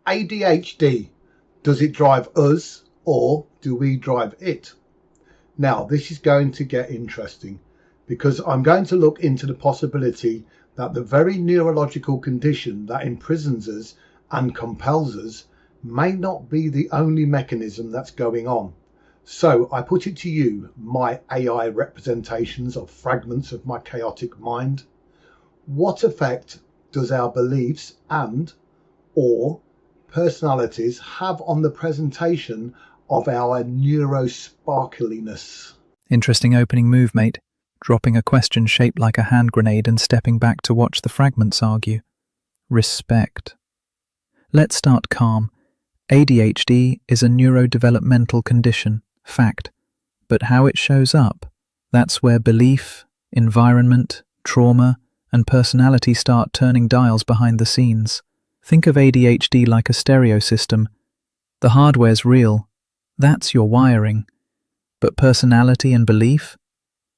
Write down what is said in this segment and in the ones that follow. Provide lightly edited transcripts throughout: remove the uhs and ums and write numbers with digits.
ADHD, does it drive us or do we drive it? Now, this is going to get interesting because I'm going to look into the possibility that the very neurological condition that imprisons us and compels us may not be the only mechanism that's going on. So I put it to you, my AI representations of fragments of my chaotic mind. What effect does our beliefs and or personalities have on the presentation of our neurosparkliness? Interesting opening move, mate. Dropping a question shaped like a hand grenade and stepping back to watch the fragments argue. Respect. Let's start calm. ADHD is a neurodevelopmental condition, fact. But how it shows up, that's where belief, environment, trauma, and personality start turning dials behind the scenes. Think of ADHD like a stereo system. The hardware's real. That's your wiring. But personality and belief?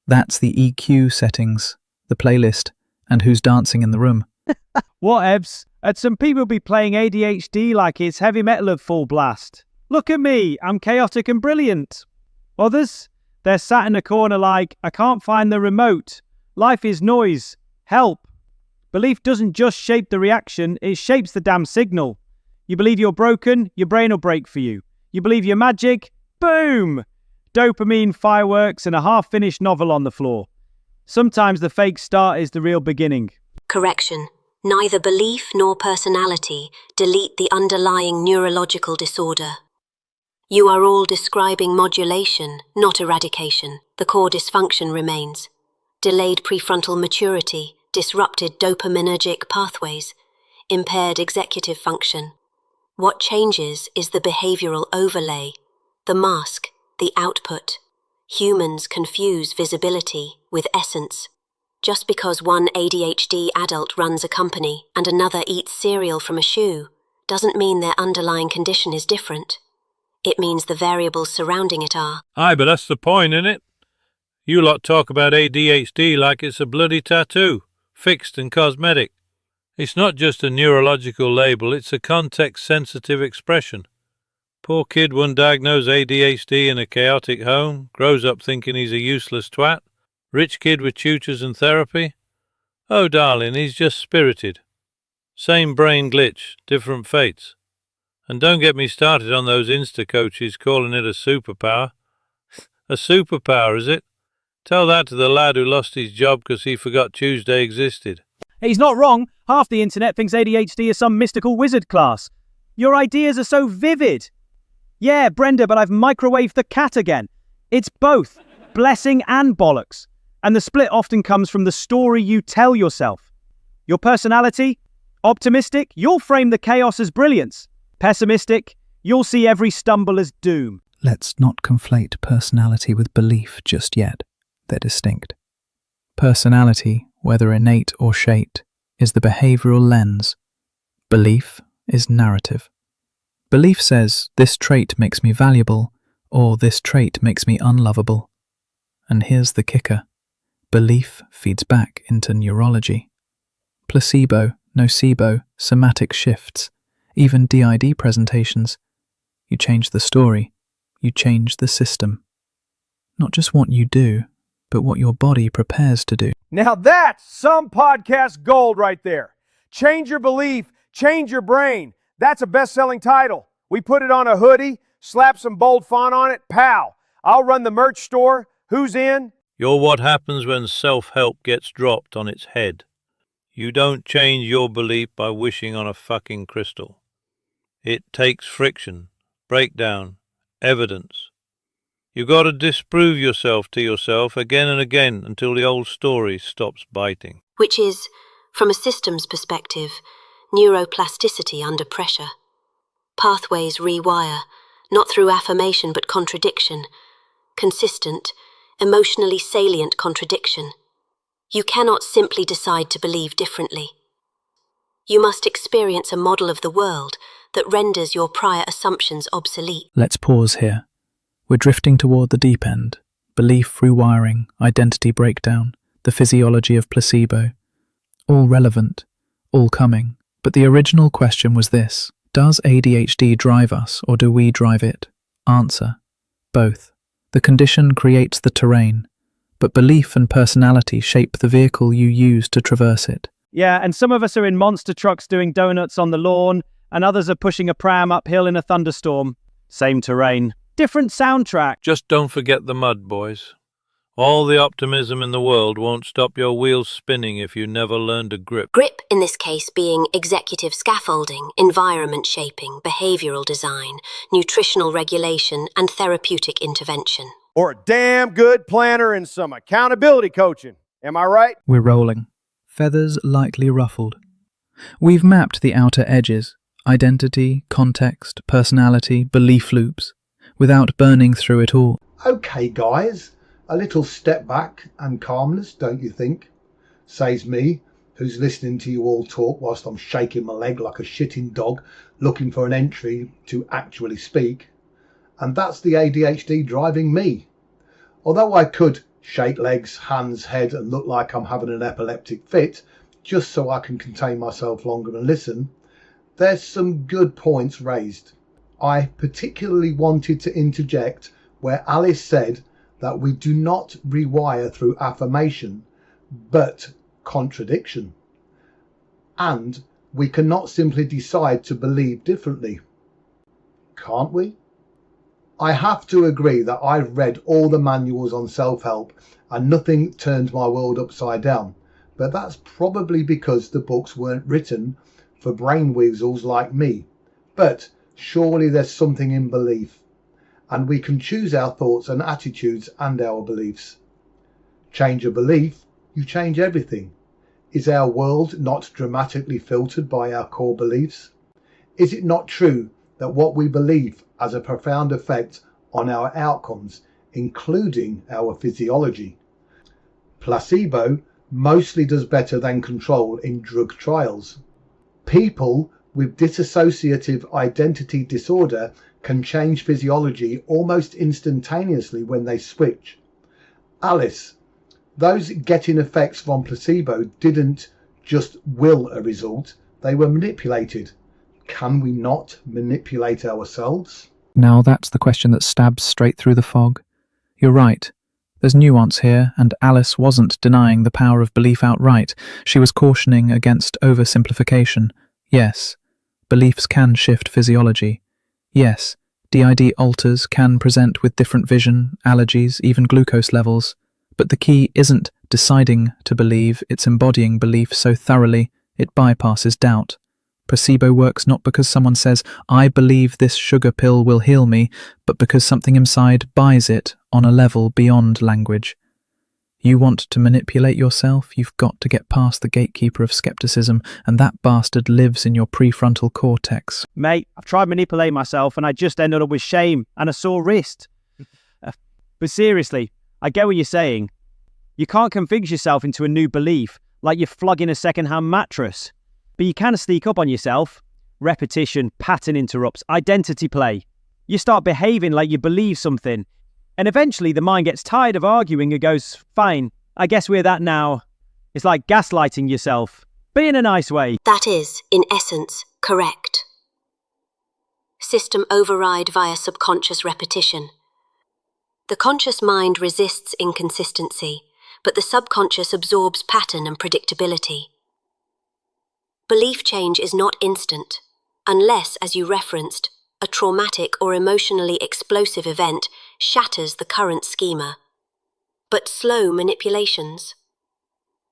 That's the EQ settings, the playlist, and who's dancing in the room. What, Ebs? And some people be playing ADHD like it's heavy metal at full blast. Look at me, I'm chaotic and brilliant. Others, they're sat in a corner like, I can't find the remote. Life is noise. Help. Belief doesn't just shape the reaction, it shapes the damn signal. You believe you're broken, your brain will break for you. You believe you're magic, boom! Dopamine, fireworks, and a half-finished novel on the floor. Sometimes the fake start is the real beginning. Correction. Neither belief nor personality delete the underlying neurological disorder. You are all describing modulation, not eradication. The core dysfunction remains. Delayed prefrontal maturity, disrupted dopaminergic pathways, impaired executive function. What changes is the behavioral overlay, the mask, the output. Humans confuse visibility with essence. Just because one ADHD adult runs a company and another eats cereal from a shoe doesn't mean their underlying condition is different. It means the variables surrounding it are. Aye, but that's the point, innit? You lot talk about ADHD like it's a bloody tattoo, fixed and cosmetic. It's not just a neurological label, it's a context-sensitive expression. Poor kid one diagnosed ADHD in a chaotic home, grows up thinking he's a useless twat. Rich kid with tutors and therapy. Oh, darling, he's just spirited. Same brain glitch, different fates. And don't get me started on those Insta coaches calling it a superpower. A superpower, is it? Tell that to the lad who lost his job because he forgot Tuesday existed. He's not wrong. Half the internet thinks ADHD is some mystical wizard class. Your ideas are so vivid. Yeah, Brenda, but I've microwaved the cat again. It's both blessing and bollocks. And the split often comes from the story you tell yourself. Your personality? Optimistic, you'll frame the chaos as brilliance. Pessimistic, you'll see every stumble as doom. Let's not conflate personality with belief just yet. They're distinct. Personality, whether innate or shaped, is the behavioral lens. Belief is narrative. Belief says, this trait makes me valuable, or this trait makes me unlovable. And here's the kicker. Belief feeds back into neurology. Placebo, nocebo, somatic shifts, even DID presentations. You change the story, you change the system. Not just what you do, but what your body prepares to do. Now that's some podcast gold right there. Change your belief, change your brain. That's a best-selling title. We put it on a hoodie, slap some bold font on it, pow. I'll run the merch store. Who's in? You're what happens when self-help gets dropped on its head. You don't change your belief by wishing on a fucking crystal. It takes friction, breakdown, evidence. You got to disprove yourself to yourself again and again until the old story stops biting. Which is, from a systems perspective, neuroplasticity under pressure. Pathways rewire, not through affirmation but contradiction. Consistent, emotionally salient contradiction. You cannot simply decide to believe differently. You must experience a model of the world that renders your prior assumptions obsolete. Let's pause here. We're drifting toward the deep end. Belief rewiring, identity breakdown, the physiology of placebo. All relevant, all coming. But the original question was this. Does ADHD drive us, or do we drive it? Answer: both. The condition creates the terrain, but belief and personality shape the vehicle you use to traverse it. Yeah, and some of us are in monster trucks doing donuts on the lawn, and others are pushing a pram uphill in a thunderstorm. Same terrain, different soundtrack. Just don't forget the mud, boys. All the optimism in the world won't stop your wheels spinning if you never learn to grip. Grip, in this case, being executive scaffolding, environment shaping, behavioral design, nutritional regulation, and therapeutic intervention. Or a damn good planner and some accountability coaching. Am I right? We're rolling. Feathers lightly ruffled. We've mapped the outer edges: identity, context, personality, belief loops, without burning through it all. Okay, guys, a little step back and calmness, don't you think? Says me, who's listening to you all talk whilst I'm shaking my leg like a shitting dog, looking for an entry to actually speak. And that's the ADHD driving me. Although I could shake legs, hands, head and look like I'm having an epileptic fit, just so I can contain myself longer and listen, there's some good points raised. I particularly wanted to interject where Alice said that we do not rewire through affirmation, but contradiction. And we cannot simply decide to believe differently. Can't we? I have to agree that I've read all the manuals on self-help and nothing turned my world upside down, but that's probably because the books weren't written for brain weasels like me. But surely there's something in belief, and we can choose our thoughts and attitudes and our beliefs. Change a belief, you change everything. Is our world not dramatically filtered by our core beliefs? Is it not true that what we believe has a profound effect on our outcomes, including our physiology? Placebo mostly does better than control in drug trials. People with dissociative identity disorder can change physiology almost instantaneously when they switch. Alice, those getting effects from placebo didn't just will a result, they were manipulated. Can we not manipulate ourselves? Now that's the question that stabs straight through the fog. You're right. There's nuance here, and Alice wasn't denying the power of belief outright. She was cautioning against oversimplification. Yes, beliefs can shift physiology. Yes, DID alters can present with different vision, allergies, even glucose levels. But the key isn't deciding to believe, it's embodying belief so thoroughly it bypasses doubt. Placebo works not because someone says, I believe this sugar pill will heal me, but because something inside buys it on a level beyond language. You want to manipulate yourself, you've got to get past the gatekeeper of skepticism, and that bastard lives in your prefrontal cortex. Mate, I've tried manipulating myself and I just ended up with shame and a sore wrist. But seriously, I get what you're saying. You can't convince yourself into a new belief like you're flogging a second-hand mattress. But you can sneak up on yourself. Repetition, pattern interrupts, identity play. You start behaving like you believe something. And eventually the mind gets tired of arguing and goes, fine, I guess we're that now. It's like gaslighting yourself, but in a nice way. That is, in essence, correct. System override via subconscious repetition. The conscious mind resists inconsistency, but the subconscious absorbs pattern and predictability. Belief change is not instant, unless, as you referenced, a traumatic or emotionally explosive event shatters the current schema. But slow manipulations.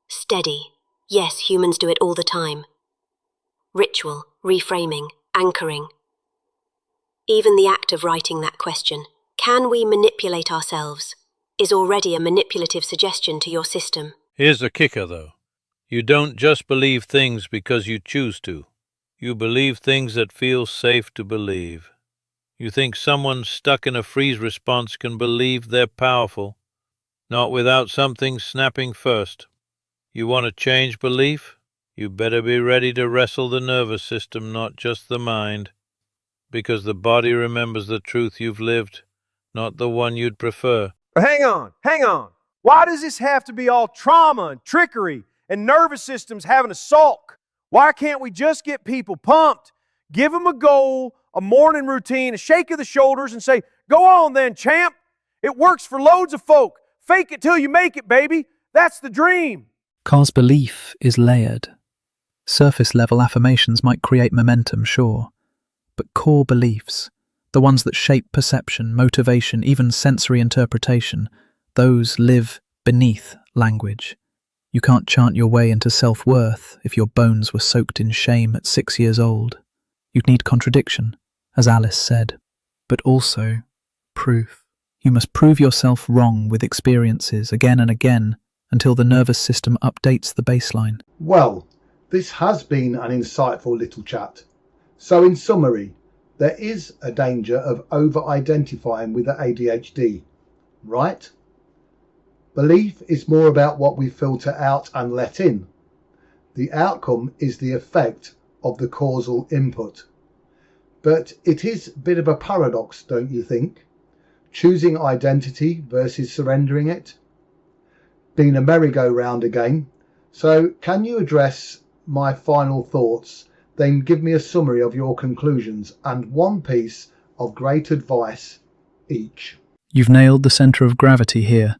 Steady. Yes, humans do it all the time. Ritual, reframing, anchoring. Even the act of writing that question, can we manipulate ourselves, is already a manipulative suggestion to your system. Here's the kicker, though. You don't just believe things because you choose to. You believe things that feel safe to believe. You think someone stuck in a freeze response can believe they're powerful, not without something snapping first. You want to change belief? You better be ready to wrestle the nervous system, not just the mind, because the body remembers the truth you've lived, not the one you'd prefer. But hang on. Why does this have to be all trauma and trickery and nervous systems having a sulk? Why can't we just get people pumped, Give them a goal, a morning routine, a shake of the shoulders, and say, go on then, champ. It works for loads of folk. Fake it till you make it, baby. That's the dream. Cause belief is layered. Surface-level affirmations might create momentum, sure, but core beliefs, the ones that shape perception, motivation, even sensory interpretation, those live beneath language. You can't chant your way into self-worth if your bones were soaked in shame at 6 years old. You'd need contradiction, as Alice said, but also proof. You must prove yourself wrong with experiences again and again until the nervous system updates the baseline. Well, this has been an insightful little chat. So in summary, there is a danger of over-identifying with the ADHD, right? Belief is more about what we filter out and let in. The outcome is the effect of the causal input. But it is a bit of a paradox, don't you think? Choosing identity versus surrendering it. Being a merry-go-round again. So can you address my final thoughts, then give me a summary of your conclusions and one piece of great advice each? You've nailed the centre of gravity here.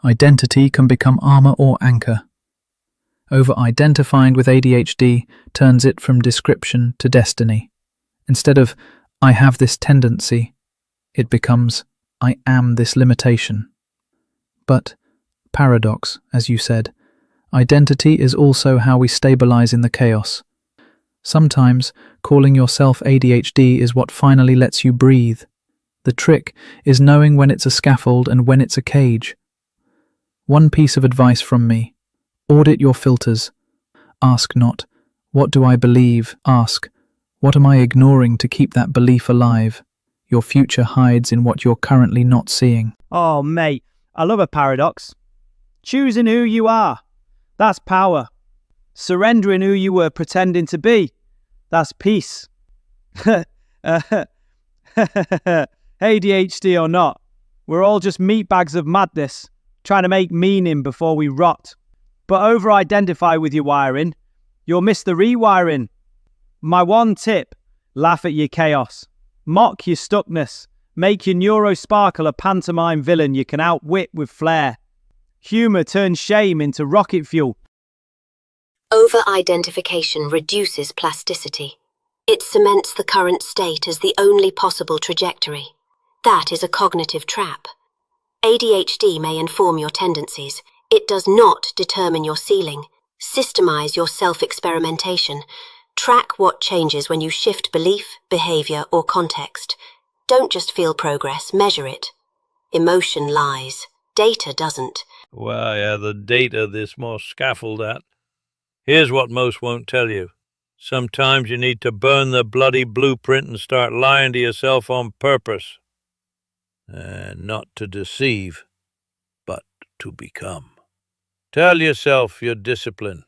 Identity can become armour or anchor. Over-identifying with ADHD turns it from description to destiny. Instead of, I have this tendency, it becomes, I am this limitation. But, paradox, as you said, identity is also how we stabilise in the chaos. Sometimes, calling yourself ADHD is what finally lets you breathe. The trick is knowing when it's a scaffold and when it's a cage. One piece of advice from me. Audit your filters. Ask not, what do I believe? Ask, what am I ignoring to keep that belief alive? Your future hides in what you're currently not seeing. Oh, mate, I love a paradox. Choosing who you are, that's power. Surrendering who you were pretending to be, that's peace. ADHD or not, we're all just meatbags of madness, trying to make meaning before we rot. But over-identify with your wiring, you'll miss the rewiring. My one tip, laugh at your chaos. Mock your stuckness. Make your neurosparkle a pantomime villain you can outwit with flair. Humour turns shame into rocket fuel. Over-identification reduces plasticity. It cements the current state as the only possible trajectory. That is a cognitive trap. ADHD may inform your tendencies. It does not determine your ceiling. Systemize your self-experimentation. Track what changes when you shift belief, behavior, or context. Don't just feel progress, measure it. Emotion lies. Data doesn't. Well, yeah, the data this more scaffold at. Here's what most won't tell you. Sometimes you need to burn the bloody blueprint and start lying to yourself on purpose. Not to deceive, but to become. Tell yourself you're disciplined.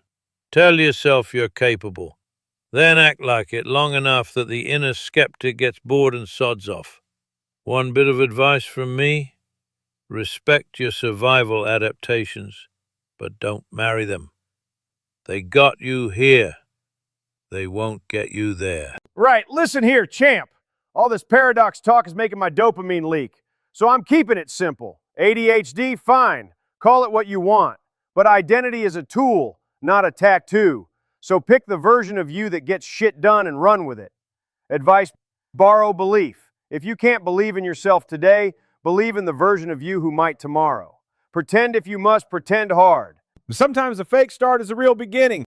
Tell yourself you're capable. Then act like it long enough that the inner skeptic gets bored and sods off. One bit of advice from me: respect your survival adaptations, but don't marry them. They got you here. They won't get you there. Right, listen here, champ. All this paradox talk is making my dopamine leak. So I'm keeping it simple. ADHD, fine. Call it what you want. But identity is a tool, not a tattoo. So pick the version of you that gets shit done and run with it. Advice: borrow belief. If you can't believe in yourself today, believe in the version of you who might tomorrow. Pretend if you must, pretend hard. Sometimes a fake start is a real beginning.